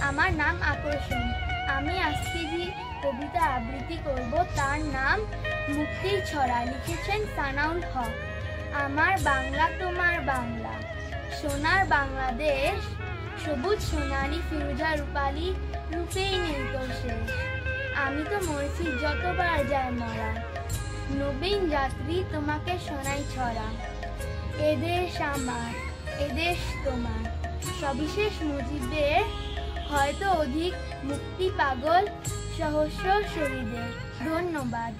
আমার নাম আকর্ষণ। আমি আজকে যে কবিতা আবৃত্তি করব তার নাম মুক্তির ছড়া, লিখেছেন সানাউল হক। আমার বাংলা তোমার বাংলা, সোনার বাংলাদেশ, সবুজ সোনালি ফিরোজা রূপালি, রূপেই নেই তোর শেষ। আমি তো মরছি যতবার যায় মরা, নবীন যাত্রী তোমাকে শোনাই ছড়া। এদেশ আমার, এদেশ তোমার, সবিশেষ মুজিবদের, হয়তো অধিক মুক্তি পাগল সহস্র শহীদের। ধন্যবাদ।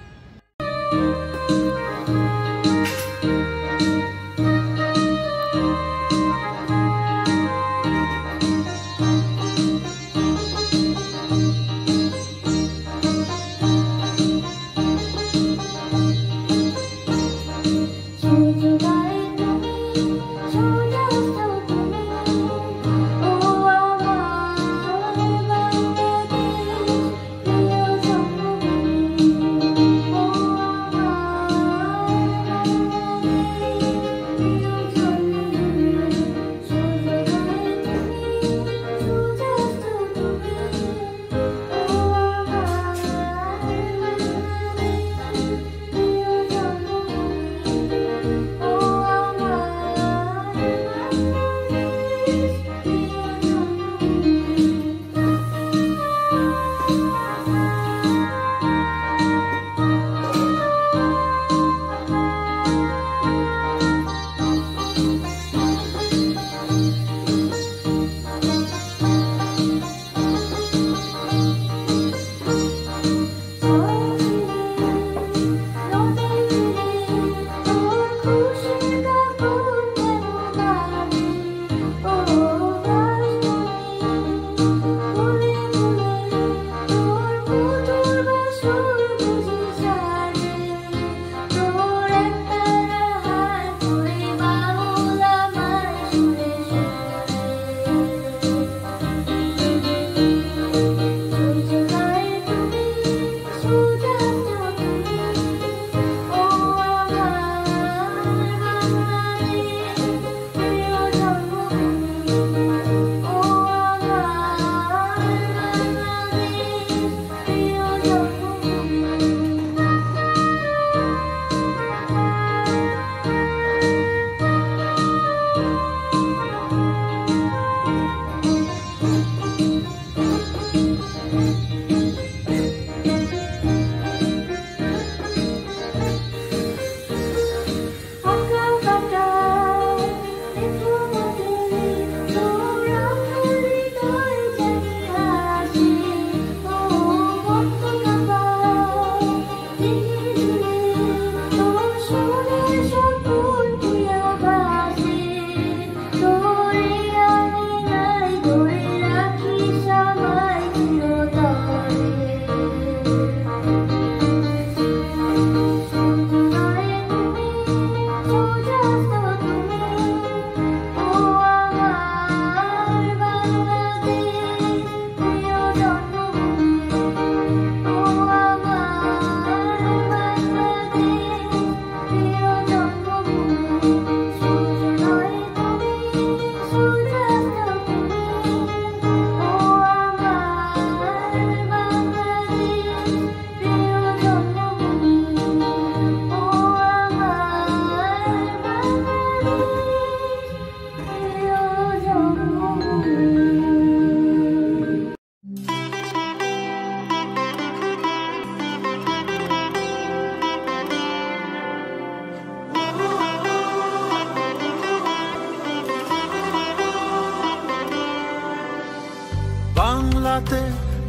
বাংলাতে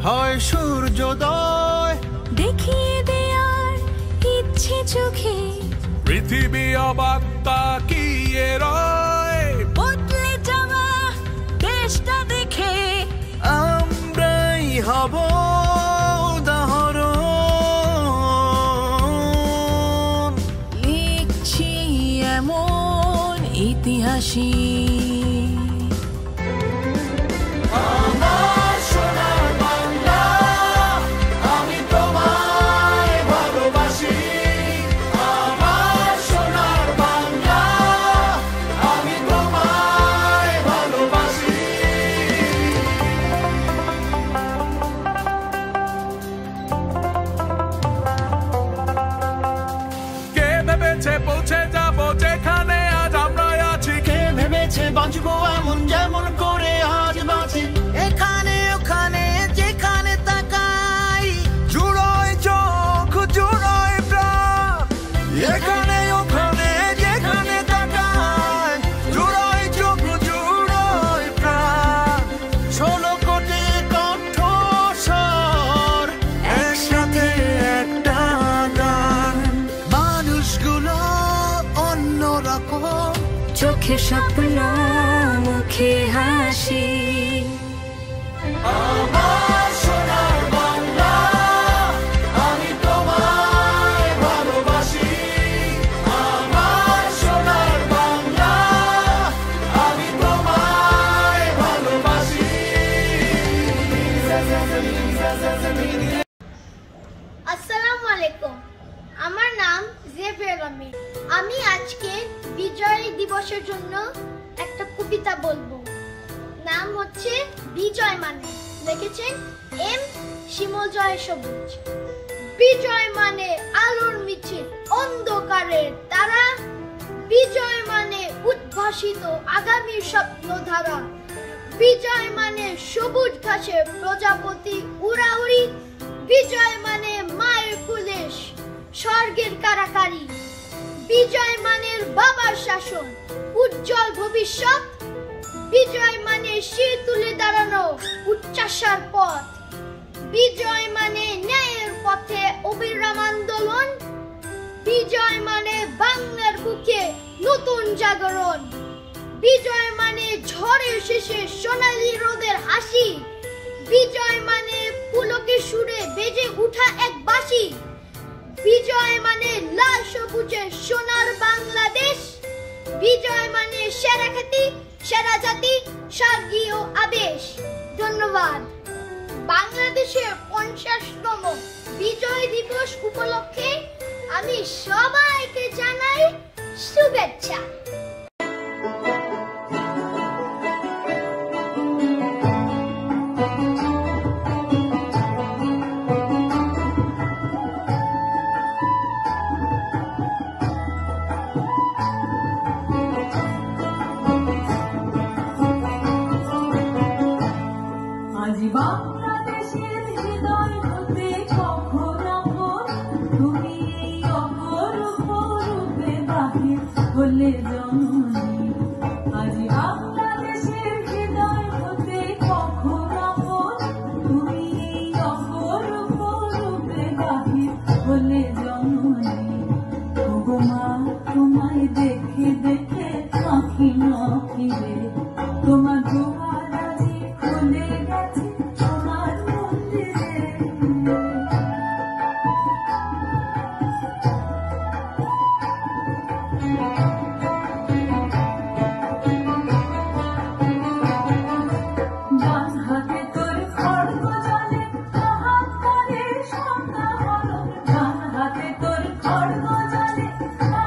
হয় সূর্যোদয়, দেখিয়ে দেয়ার ইচ্ছে চোখে, পৃথিবী অবাক তাকিয়ে রয়। বদলে যাওয়া দেশটা দেখে আমরাই হব উদাহরণ, লিখছি এমন ইতিহাসই। স্বপ্ন মুখে হাসি। আমার সোনার বাংলা, আমি তোমায় ভালোবাসি। আমার সোনার বাংলা, আমি তোমায় ভালোবাসি। আসসালামু আলাইকুম, আমার নাম জেফির আহমেদ। আমি আজকে বিজয় দিবসের জন্য একটা কবিতা বলবো। নাম হচ্ছে বিজয় মানে, লিখেছেন এম শিমল জয় সবুজ। বিজয় মানে আলোর মিছিল, অন্ধকারের তারা। বিজয় মানে উদ্ভাসিত আগামীর স্বপ্নধারা। বিজয় মানে সবুজ ঘাসে প্রজাপতি উড়াউড়ি। বিজয় মানে মায়ের কুলে স্বর্গের কারাকারি। বিজয় মানে বাবার শাসন, উজ্জ্বল ভবিষ্যৎ। বিজয় মানে শির তুলে দাঁড়ানো উচ্চাসার পথ। বিজয় মানে ন্যায়ের পথে অবিরাম আন্দোলন। বিজয় মানে বাংলার বুকে নতুন জাগরণ। বিজয় মানে ঝড়ের শেষে সোনালী রোদের হাসি। বিজয় মানে পুলকে সুরে বেজে উঠা এক বাঁশি। বিজয় মানে লাল সবুজের সোনার বাংলাদেশ। বিজয় মানে সেরা খ্যাতি, সেরা জাতি, স্বর্গীয় আবেশ। ধন্যবাদ। বাংলাদেশের 50তম বিজয় দিবস উপলক্ষে আমি সবাইকে জানাই শুভেচ্ছা। বাংলাদেশের হৃদয় হতে কখন আপন তুমি অপরূপ রূপে বাহির হলে জননী। আজ বাংলাদেশের হৃদয় হতে কখন আপন তুমি অপরূপ রূপে বাহির হলে জননী। ওগো মা, তোমায় দেখে দেখে আঁখি না ফিরে, তোমার দুয়ার আজি খুলে গেছে সোনার মন্দিরে। ডান হাতে তোর খড়গ জলে হাত করে সন্ধ্যা হলো। ডান হাতে তোর খড়গ জলে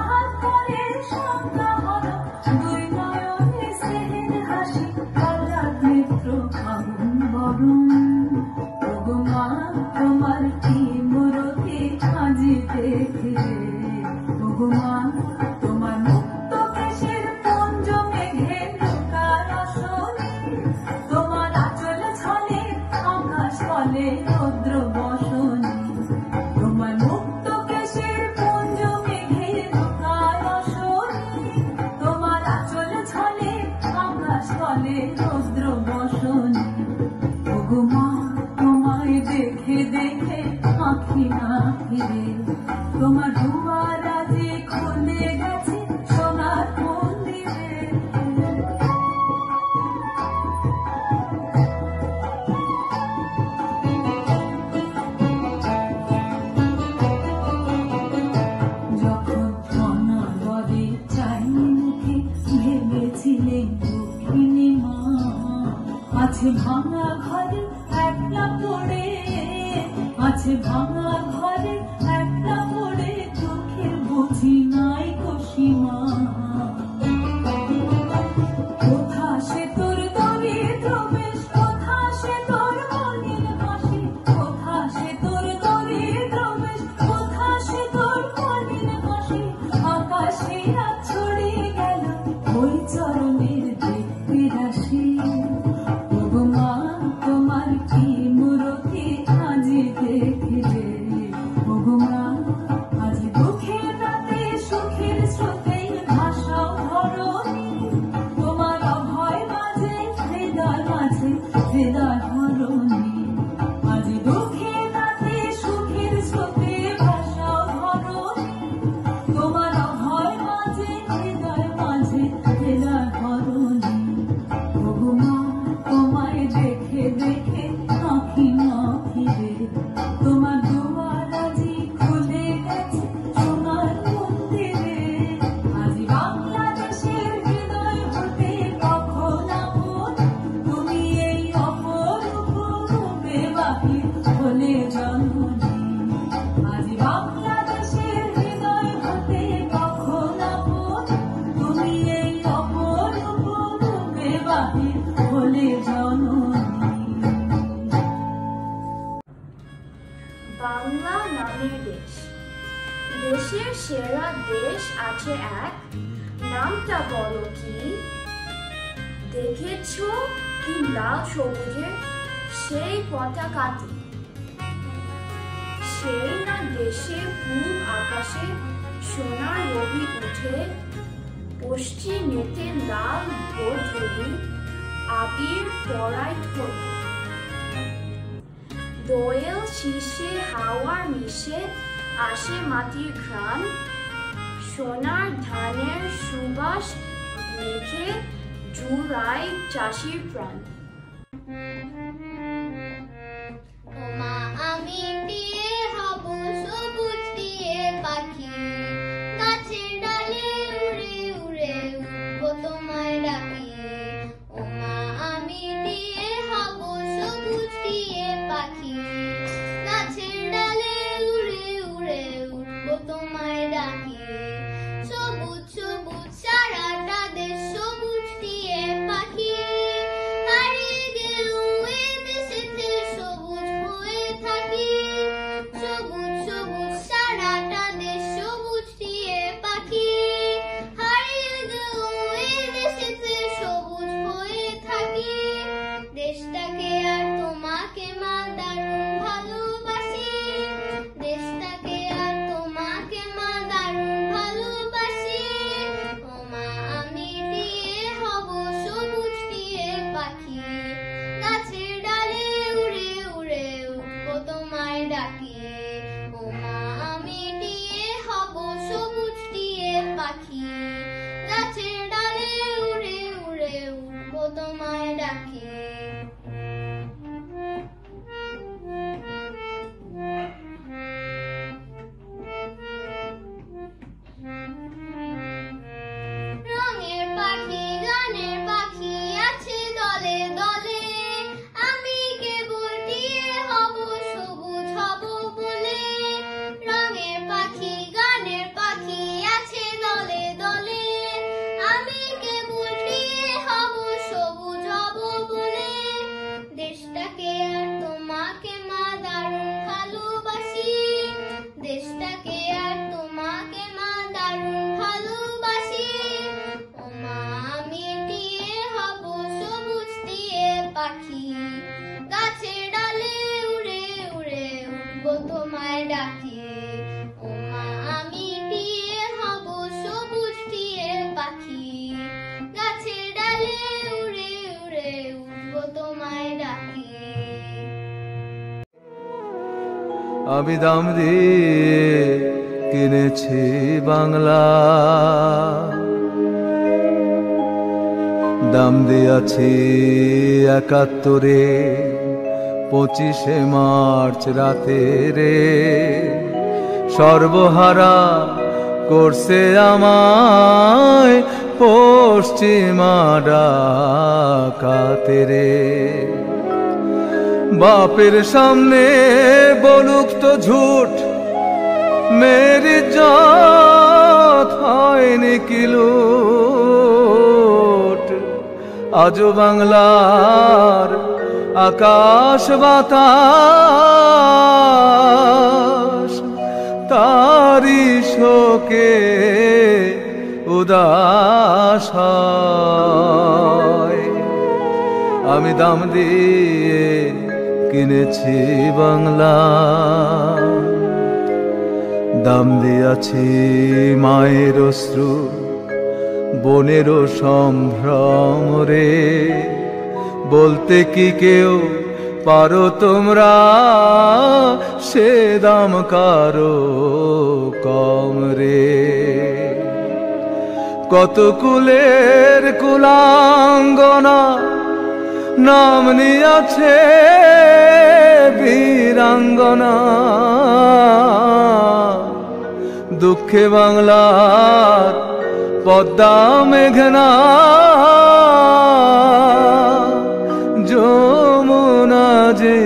হাত করে সন্ধ্যা হলো। দুই নয়নে স্নেহের হাসি, আহ্লাদ নেত্র ফাগুন বরণ। ওগো মা, তোমার কি মুরতি আজি দেখে। ওগো মা, তোমার মুক্ত কেশের পুঞ্জ মেঘে লুকার আসনে। তোমার আঁচল ছলে আকাশ ফলে রৌদ্র বসনে। তোমার মুক্ত কেশের পুঞ্জ মেঘে লুকার আসনে। তোমার আঁচল ছলে আকাশ ফলে রৌদ্র বসনে। ওগো মা, তোমায় দেখে দেখে আঁখি না ফিরে, তোমার দুয়ার আজি খুলে গেছে সোনার মন্দিরে। যখন অনাবরে চাই মুখে ভেবেছিলে দুঃখিনী মা, আছে ভাঙা ঘরে একলা পড়ে, আছে ভাঙা ঘরে একলা পড়ে, চোখের বুঝি নাই কসীমা। কোথা সে তোর দরিদ্র বেশ, কোথা সে তোর মনের হাসি। কোথা সে তোর দরিদ্র বেশ, কোথা সে তোর মনের হাসি। আকাশে রাত ছড়িয়ে গেল ওই চরণের দেখতে রাশি। ওগো মা, তোমার কি মুরতি আজি দেখলে। বাংলা নামের দেশ। দেশের সেরা দেশ আছে এক, নামটা বলো কি? দেখেছো কি লাল সবুজের সেই পতাকাটি? সেই না দেশে পূব আকাশে সোনার রবি উঠে, পশ্চিমেতে লাল গোধূলি আবির পরায় ঠোঁটে। দোয়েল শীষে হাওয়ার মিশে আসে মাটির ঘ্রাণ, সোনার ধানের সুবাস মেখে জুড়ায় চাষির প্রাণ। ওমা আমি দিয়ে হব সবুজ দিয়ে পাখি, গাছের ডালে উড়ে উড়ে উঠবো তোমায় ডাকি। ওমা আমি দিয়ে হব সবুজ দিয়ে পাখি, গাছের ডালে উড়ে উড়ে উঠবো তোমায় ডাকি। সবুজ সবুজ সারাটা দেশ সবুজ দিয়ে পাখি, হারিয়ে গেলেও এ দেশেতে সবুজ হয়ে থাকি। সবুজ সবুজ সারাটা দেশ সবুজ দিয়ে পাখি, হারিয়ে গেলেও এ দেশেতে সবুজ হয়ে থাকি। দেশটাকে আর তোমাকে মা দারুণ ভালোবাসি, দেশটাকে আর তোমাকে মা দারুণ ভালোবাসি। ওমা আমি দিয়ে হব সবুজ দিয়ে পাখি, গাছের ডালে উড়ে উড়ে উঠবো তোমায় ডাকি। ওমা আমি দিয়ে হব সবুজ দিয়ে পাখি, গাছের ডালে উড়ে উড়ে উঠবো তোমায় ডাকি। রঙের পাখি গানের পাখি আছে দলে দলে, আমি কেবল টিয়ে হব সবুজ হব বলে। রঙের পাখি গানের পাখি আছে দলে দলে, আমি কেবল টিয়ে হব সবুজ হব বলে। দেশটাকে আর তোমাকে মা দারুণ ভালোবাসি, দেশটাকে আর তোমাকে মা দারুণ ভালোবাসি। ওমা আমি দিয়ে হব সবুজ দিয়ে পাখি, গাছের ডালে উড়ে উড়ে উঠবো তোমায় ডাকি। ওমা আমি দিয়ে হব সবুজ দিয়ে পাখি, গাছের ডালে উড়ে উড়ে উঠবো তোমায় ডাকি। আমি দাম দিয়ে কিনেছি বাংলা, দাম দিয়াছি ৭১-এ ২৫শে মার্চ রাতে রে। সর্বহারা করছে আমায় পশ্চিমা ডাকাতে রে। বাপের সামনে বলুক তো ঝুট, মেরি জাত হয়নি কি লুট। আজও বাংলার আকাশ বাতাস তারি শোকে উদাস হয়। আমি দাম দিয়ে কিনেছি বাংলা, দাম দিয়াছি মায়ের অশ্রু বোনেরও সম্ভ্রম রে। বলতে কি কেউ পারো তোমরা, সে দাম কারো কম রে। কত কুলের কুলাঙ্গনা নাম নিয়াছে বীরাঙ্গনা, দুঃখে বাংলার পদ্মা মেঘনা যমুনা যে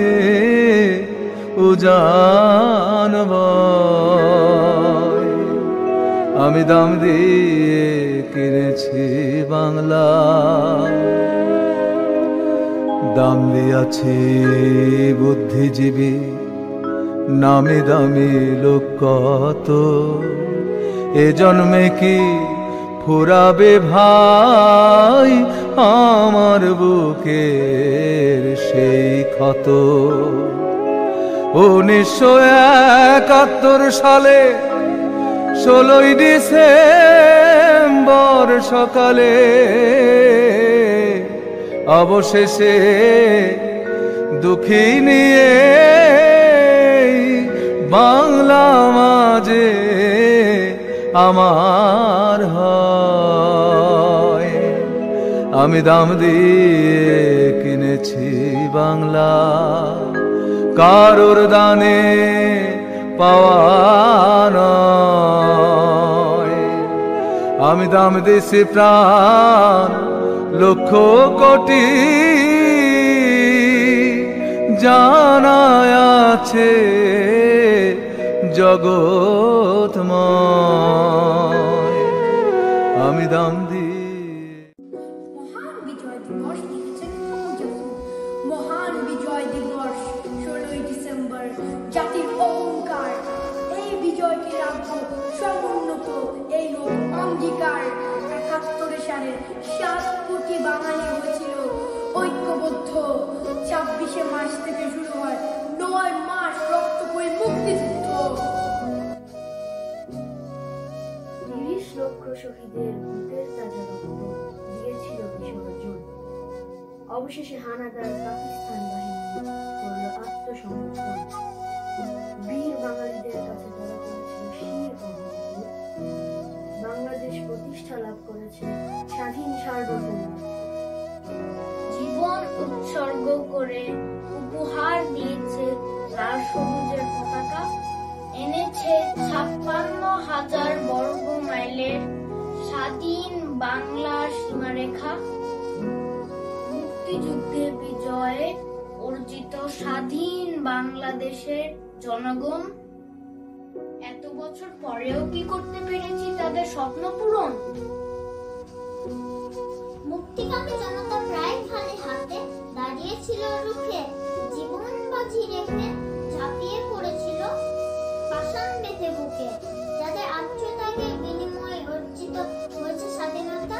উজান বয়। আমি দাম দিয়ে কিনেছি বাংলা, দাম দিয়াছি বুদ্ধিজীবী নামি দামি লোক কত, এ জন্মে কি ফুরাবে ভাই আমার বুকের সেই ক্ষত। 1971 সালে 16 ডিসেম্বর সকালে অবশেষে দুঃখী নিয়ে বাংলা মাঝে আমার হয়। আমি দাম দিয়ে কিনেছি বাংলা, কারোর দানে পাওয়া নয়। আমি দাম দিছি প্রাণ লক্ষ কোটি, জানায় আছে জগৎময়। আমি দাম দিই। মহান বিজয় দিবস লিখেছেন মহান বিজয় দিবস 16 ডিসেম্বর জাতির অহংকার। এই বিজয়কে রাখবো সমুন্নত, এই হোক অঙ্গীকার। 71 সালে 7 কোটি বাঙালি হয়েছিল ঐক্যবদ্ধ। 26শে মার্চ থেকে শুরু হয় 9 মাস রক্তক্ষয়ী মুক্তিযুদ্ধ। 30 লক্ষ শহীদের বুকের তাজা রক্ত দিয়েছিল বিসর্জন। অবশেষে হানাদার পাকিস্তান বাহিনী করল আত্মসমর্পণ। বীর বাঙালিদের কাছে ধরা পড়েছিল শির অহংকার। বাংলাদেশ প্রতিষ্ঠা লাভ করেছে স্বাধীন সার্বভৌমত্ব। জীবন উৎসর্গ করে উপহার দিয়েছে লাল সবুজের পতাকা, এনেছে 56,000 বর্গ মাইলের স্বাধীন বাংলার সীমারেখা। মুক্তিযুদ্ধে বিজয়ে অর্জিত স্বাধীন বাংলাদেশের জনগণ এত বছর পরেও কি করতে পেরেছি তাদের স্বপ্ন পূরণ? মুক্তিকামী জনতা প্রায় খালি হাতে দাঁড়িয়েছিল রুখে, জীবন বাজি রেখে ঝাঁপিয়ে পড়েছিল পাষাণ বেঁধে বুকে। যাদের আত্মত্যাগের বিনিময়ে অর্জিত হয়েছে স্বাধীনতা,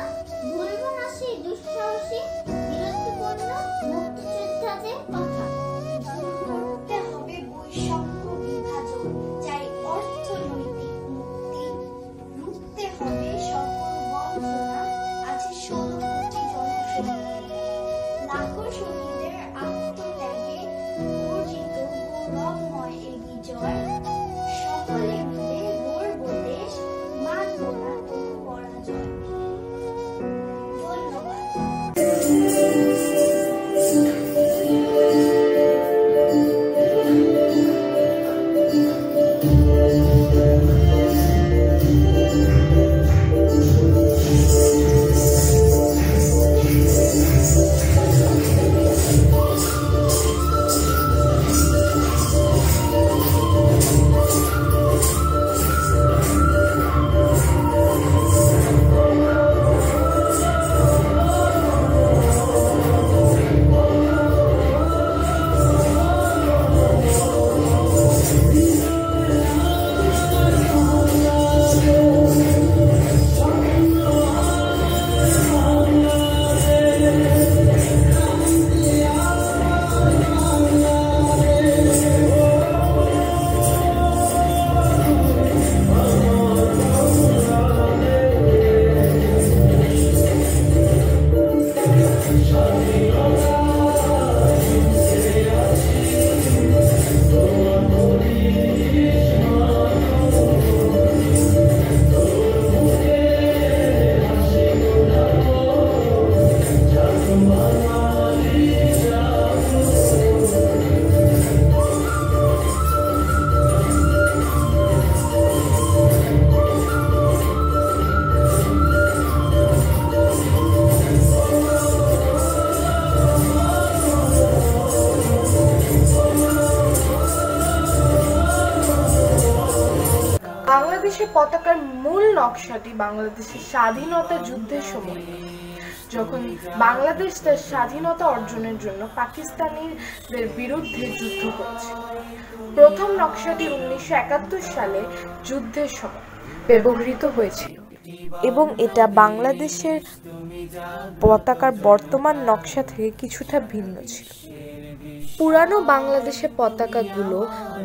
ভুলব না সেই দুঃসাহসী বীরত্বপূর্ণ মুক্তিযোদ্ধাদের কথা। করতে হবে বৈষম্য বিভাজন, চাই অর্থনৈতিক মুক্তি, রুখতে হবে সকল বঞ্চনা, আছে 16 কোটি জনশক্তি। লাখো শহীদের আত্মত্যাগে অর্জিত গৌরবময় এ বিজয়, সকলে মিলে গর্ব দেশ, মানব না কোনো পরাজয়। ধন্যবাদ। বাংলাদেশের পতাকার মূল নকশাটি বাংলাদেশের স্বাধীনতা যুদ্ধের সময় যখন বাংলাদেশ তার স্বাধীনতা অর্জনের জন্য পাকিস্তানিদের বিরুদ্ধে যুদ্ধ করেছিল। প্রথম নকশাটি 1971 সালে যুদ্ধের সময় ব্যবহৃত হয়েছিল এবং এটা বাংলাদেশের পতাকার বর্তমান নকশা থেকে কিছুটা ভিন্ন ছিল। পুরানো বাংলাদেশের পতাকাগুলো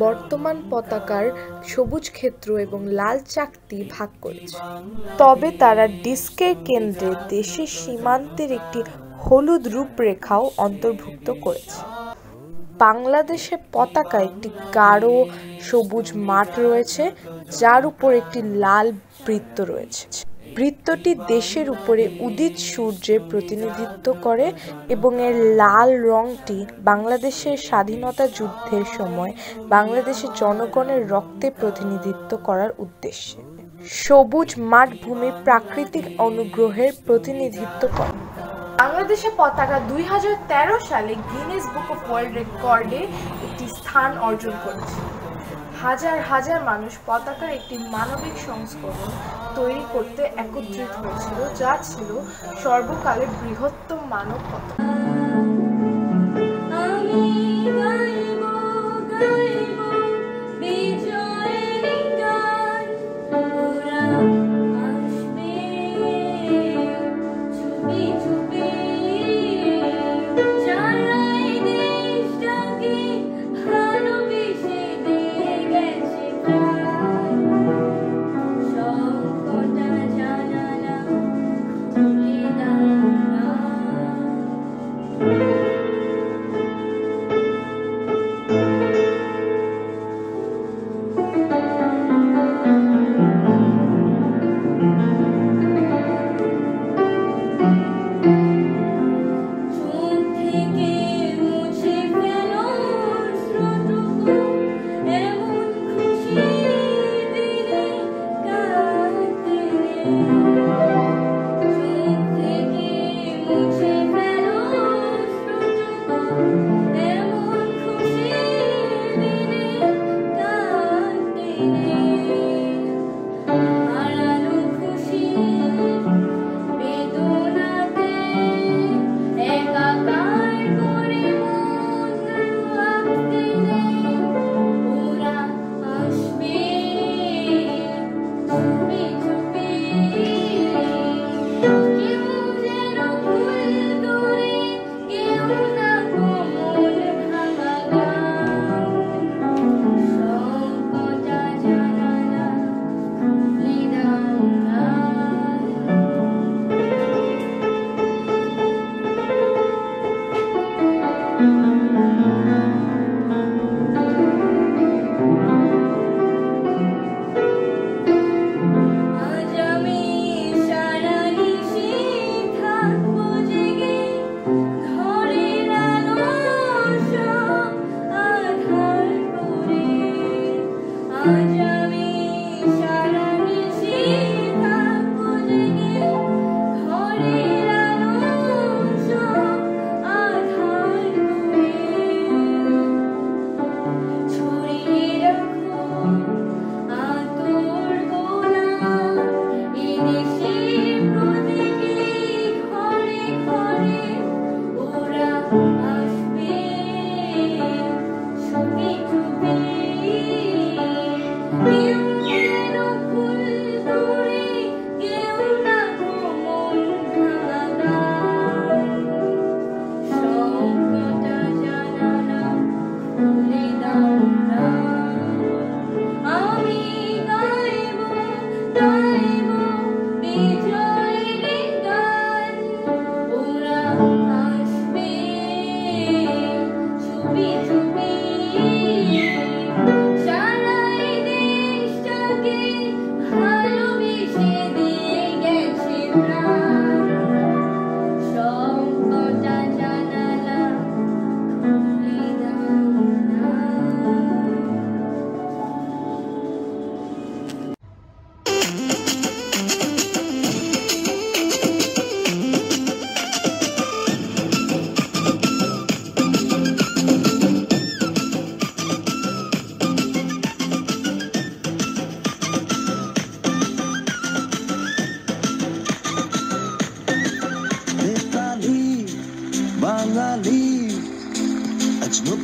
বর্তমান পতাকার সবুজ ক্ষেত্র এবং লাল চাকতি ভাগ করেছে, তবে তারা ডিস্কের কেন্দ্রে দেশের সীমান্তের একটি হলুদ রূপরেখাও অন্তর্ভুক্ত করেছে। বাংলাদেশের পতাকায় একটি গাঢ় সবুজ মাঠ রয়েছে, যার উপর একটি লাল বৃত্ত রয়েছে। বৃত্তটি দেশের উপরে উদিত সূর্যের প্রতিনিধিত্ব করে এবং এর লাল রংটি বাংলাদেশের স্বাধীনতা যুদ্ধের সময় বাংলাদেশের জনগণের রক্তে প্রতিনিধিত্ব করার উদ্দেশ্যে। সবুজ মাঠ ভূমির প্রাকৃতিক অনুগ্রহের প্রতিনিধিত্ব করে। বাংলাদেশের পতাকা 2013 সালে গিনেস বুক অফ ওয়ার্ল্ড রেকর্ডে একটি স্থান অর্জন করেছে। হাজার হাজার মানুষ পতাকার একটি মানবিক সংস্করণ তৈরি করতে একত্রিত হয়েছিল, যা ছিল সর্বকালের বৃহত্তম মানব পতাকা।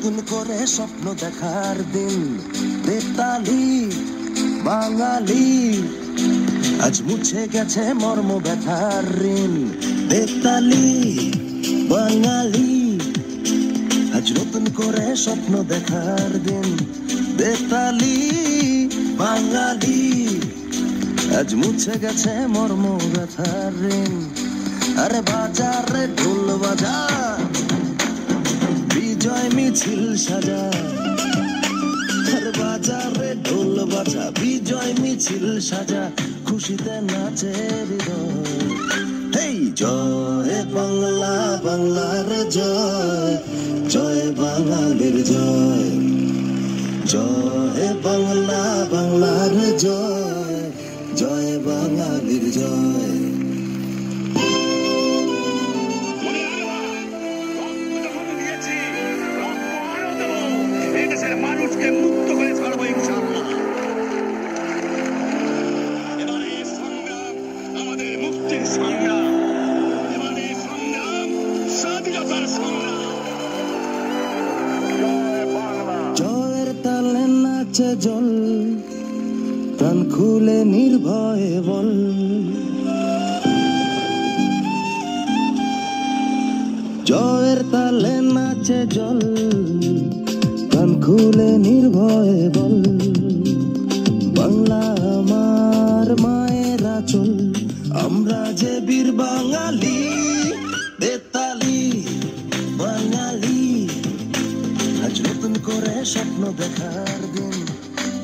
নতুন করে স্বপ্ন দেখার দিন বেতালি বাঙালি আজ মুছে গেছে মর্ম ব্যথার ঋণ বেতালি বাঙালি আজ নতুন করে স্বপ্ন দেখার দিন বেতালি বাঙালি আজ মুছে গেছে মর্ম ব্যথার ঋণ আরে বাজারে ঢোল বাজা বিজয় মিছিল সাজা আরে বাজারে ঢোল বাজা বিজয় মিছিল সাজা খুশিতে নাচে হৃদয় হেই জয় বাংলা বাংলার জয় জয় বাঙালির জয় জয় বাংলা বাংলার জয় জয় বাঙালির জয় মানুষকে মুক্ত করে ছাড়বো ইনশাআল্লাহ এবারে সংগ্রাম আমাদের মুক্তির সংগ্রাম এবারে সংগ্রাম স্বাধীনতার সংগ্রাম জয়ের তালে নাচে জল প্রাণ খুলে নির্ভয়ে বল জয়ের তালে নাচে জল প্রাণ খুলে নির্ভয়ে বল বাংলা আমার মায়ের আঁচল আমরা যে বীর বাঙালি বেতালি বাঙালি আজ নতুন করে স্বপ্ন দেখার দিন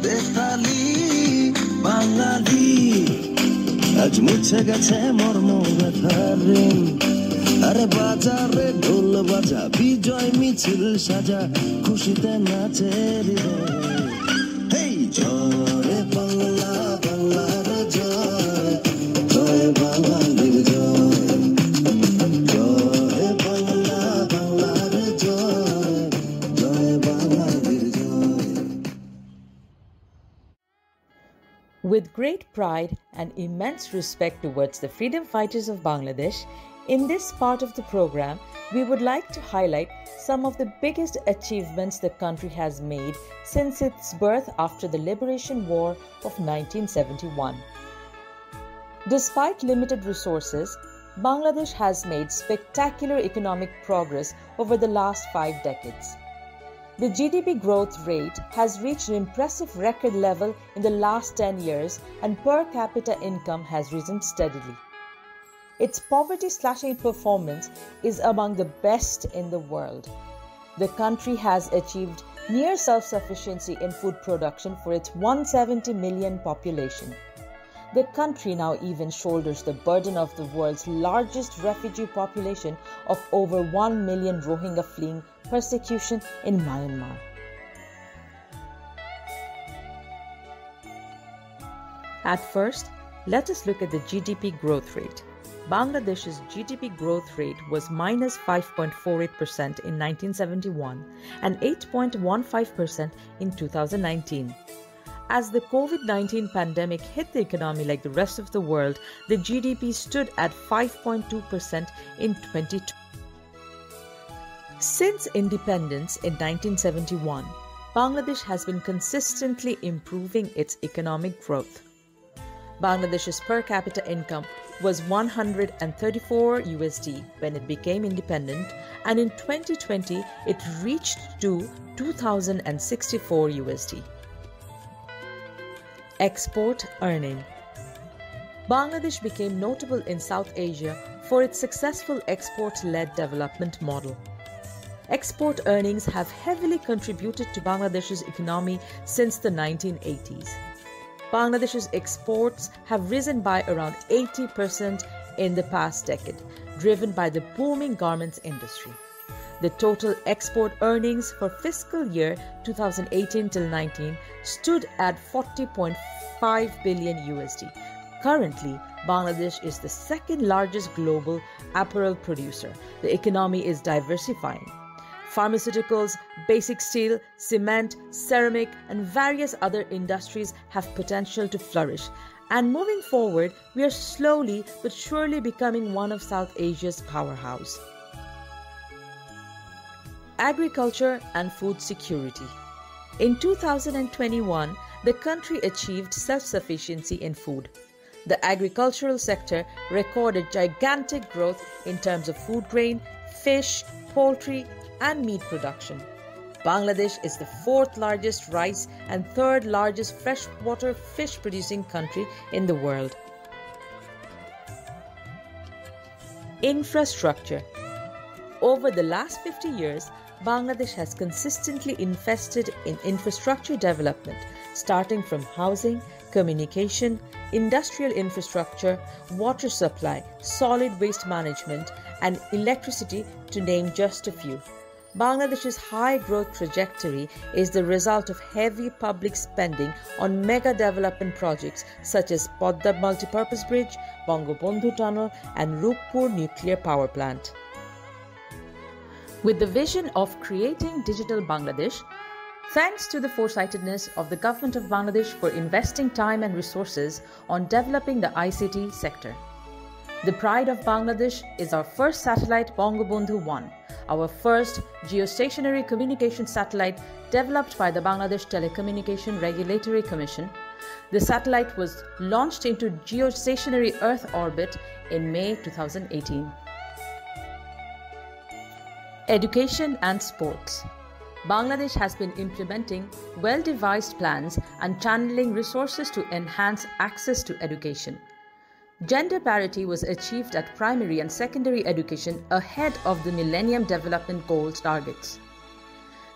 বেতালি বাঙালি আজ মুছে গেছে মর্ম ব্যথার ঋণ আরে বাজারে ঢোল বাজা বিজয় মিছিল সাজা খুশিতে নাচে হৃদয় হেই জয় বাংলা বাংলার জয় জয় বাঙালির জয় জয় বাংলা বাংলার জয় জয় বাঙালির জয় With great pride and immense respect towards the freedom fighters of Bangladesh, in this part of the program, we would like to highlight some of the biggest achievements the country has made since its birth after the Liberation War of 1971. Despite limited resources, Bangladesh has made spectacular economic progress over the last 5 decades. The GDP growth rate has reached an impressive record level in the last 10 years and per capita income has risen steadily. Its poverty-slashing performance is among the best in the world. The country has achieved near self-sufficiency in food production for its 170 million population. The country now even shoulders the burden of the world's largest refugee population of over 1 million Rohingya fleeing persecution in Myanmar. At first, let us look at the GDP growth rate. Bangladesh's GDP growth rate was minus 5.48% in 1971 and 8.15% in 2019. As the COVID-19 pandemic hit the economy like the rest of the world, the GDP stood at 5.2% in 2020. Since independence in 1971, Bangladesh has been consistently improving its economic growth. Bangladesh's per capita income was 134 USD when it became independent, and in 2020 it reached to 2064 USD. Export earning. Bangladesh became notable in South Asia for its successful export-led development model. Export earnings have heavily contributed to Bangladesh's economy since the 1980s. Bangladesh's exports have risen by around 80% in the past decade, driven by the booming garments industry. The total export earnings for fiscal year 2018-19 stood at 40.5 billion USD. Currently, Bangladesh is the second largest global apparel producer. The economy is diversifying. Pharmaceuticals, basic steel, cement, ceramic, and various other industries have potential to flourish. And moving forward, we are slowly but surely becoming one of South Asia's powerhouse. agriculture and food security. In 2021, the country achieved self-sufficiency in food. The agricultural sector recorded gigantic growth in terms of food grain, fish, poultry, and meat production. Bangladesh is the fourth largest rice and third largest freshwater fish producing country in the world. Infrastructure. Over the last 50 years, Bangladesh has consistently invested in infrastructure development, starting from housing, communication, industrial infrastructure, water supply, solid waste management, and electricity, to name just a few. Bangladesh's high growth trajectory is the result of heavy public spending on mega development projects such as Podda Multipurpose Bridge, Bangabandhu Tunnel, and Rupur Nuclear Power Plant. With the vision of creating digital Bangladesh, thanks to the foresightedness of the government of Bangladesh for investing time and resources on developing the ICT sector. The pride of Bangladesh is our first satellite Bangabandhu 1, our first geostationary communication satellite developed by the Bangladesh Telecommunication Regulatory Commission. The satellite was launched into geostationary Earth orbit in May 2018. Education and sports. Bangladesh has been implementing well-devised plans and channeling resources to enhance access to education. Gender parity was achieved at primary and secondary education ahead of the Millennium Development Goals targets.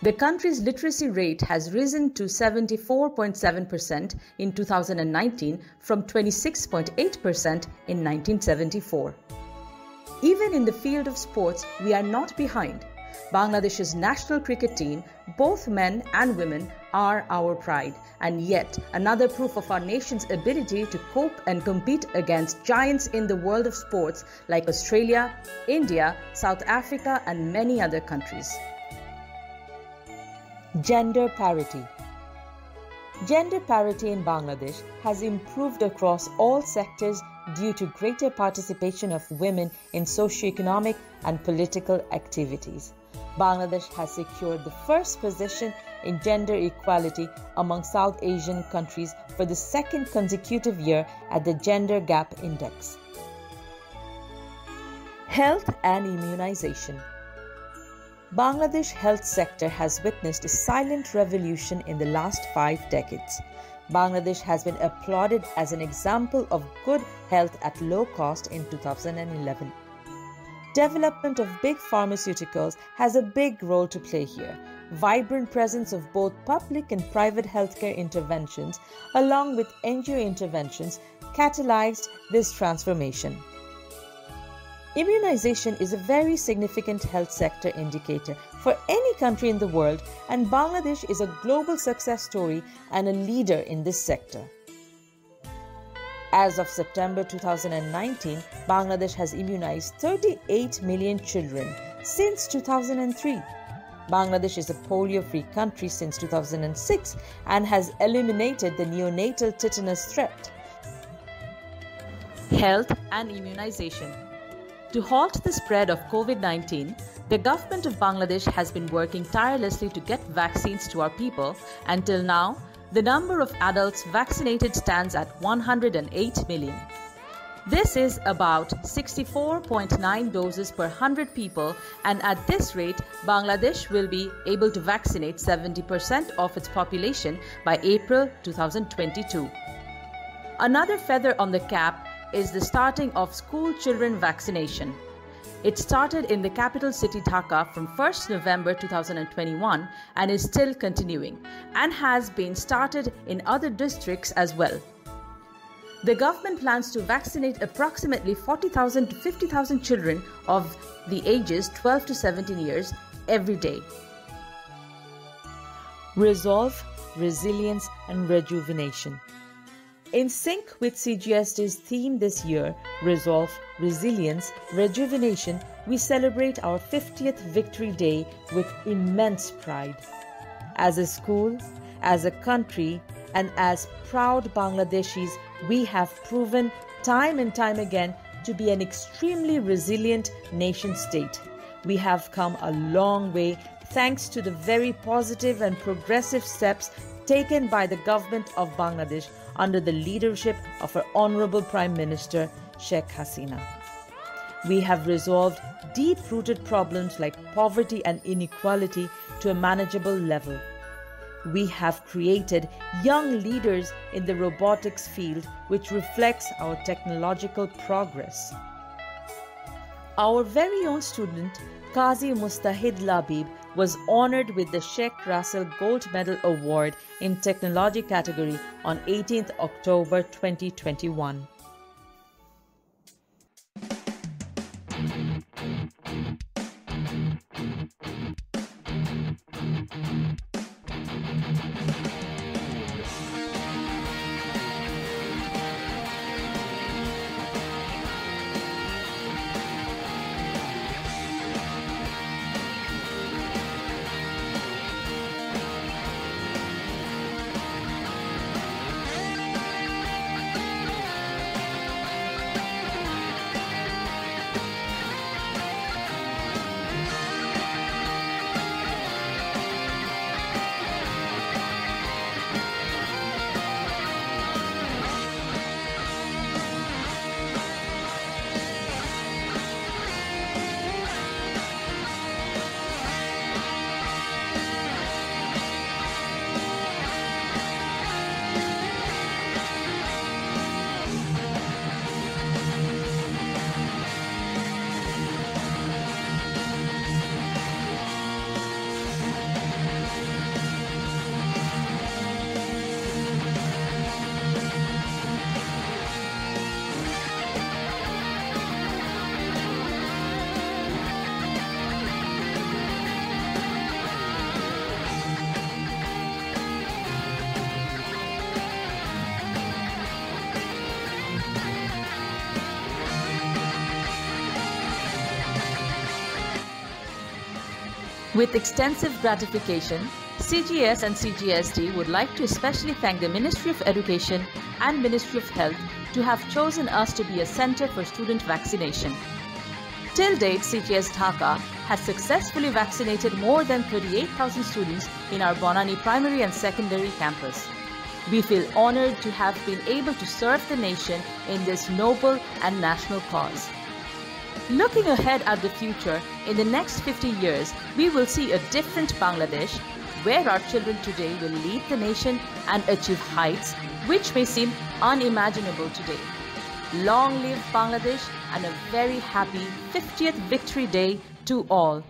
The country's literacy rate has risen to 74.7% in 2019 from 26.8% in 1974. Even in the field of sports, we are not behind. Bangladesh's national cricket team, both men and women, are our pride, and yet another proof of our nation's ability to cope and compete against giants in the world of sports like Australia, India, South Africa, and many other countries. Gender parity. Gender parity in Bangladesh has improved across all sectors due to greater participation of women in socio-economic and political activities. Bangladesh has secured the first position in gender equality among South Asian countries for the second consecutive year at the Gender Gap Index. Health and immunization. Bangladesh health sector has witnessed a silent revolution in the last 5 decades. Bangladesh has been applauded as an example of good health at low cost in 2011. Development of big pharmaceuticals has a big role to play here. Vibrant presence of both public and private healthcare interventions, along with NGO interventions, catalyzed this transformation. Immunization is a very significant health sector indicator for any country in the world, and Bangladesh is a global success story and a leader in this sector. As of September 2019, Bangladesh has immunized 38 million children since 2003. Bangladesh is a polio-free country since 2006 and has eliminated the neonatal tetanus threat. Health and immunization. To halt the spread of COVID-19, the government of Bangladesh has been working tirelessly to get vaccines to our people. Until now, the number of adults vaccinated stands at 108 million. This is about 64.9 doses per 100 people, and at this rate, Bangladesh will be able to vaccinate 70% of its population by April 2022. Another feather on the cap is the starting of school children vaccination. It started in the capital city Dhaka from 1st November 2021 and is still continuing, and has been started in other districts as well. The government plans to vaccinate approximately 40,000 to 50,000 children of the ages 12 to 17 years every day. Resolve, resilience, and rejuvenation. In sync with CGS-D's theme this year, Resolve, Resilience, Rejuvenation, we celebrate our 50th Victory Day with immense pride. As a school, as a country, and as proud Bangladeshis, we have proven time and time again to be an extremely resilient nation state. We have come a long way thanks to the very positive and progressive steps taken by the government of Bangladesh under the leadership of our Honorable Prime Minister Sheikh Hasina. We have resolved deep-rooted problems like poverty and inequality to a manageable level. We have created young leaders in the robotics field, which reflects our technological progress. Our very own student, Qazi Mustahid Labib, was honored with the Sheikh Russell Gold Medal Award in Technology category on 18th October 2021. With extensive gratification, CGS and CGS-D would like to especially thank the Ministry of Education and Ministry of Health to have chosen us to be a center for student vaccination. Till date, CGS Dhaka has successfully vaccinated more than 38,000 students in our Bonani primary and secondary campus. We feel honored to have been able to serve the nation in this noble and national cause. Looking ahead at the future, in the next 50 years, we will see a different Bangladesh where our children today will lead the nation and achieve heights which may seem unimaginable today. Long live Bangladesh and a very happy 50th Victory Day to all.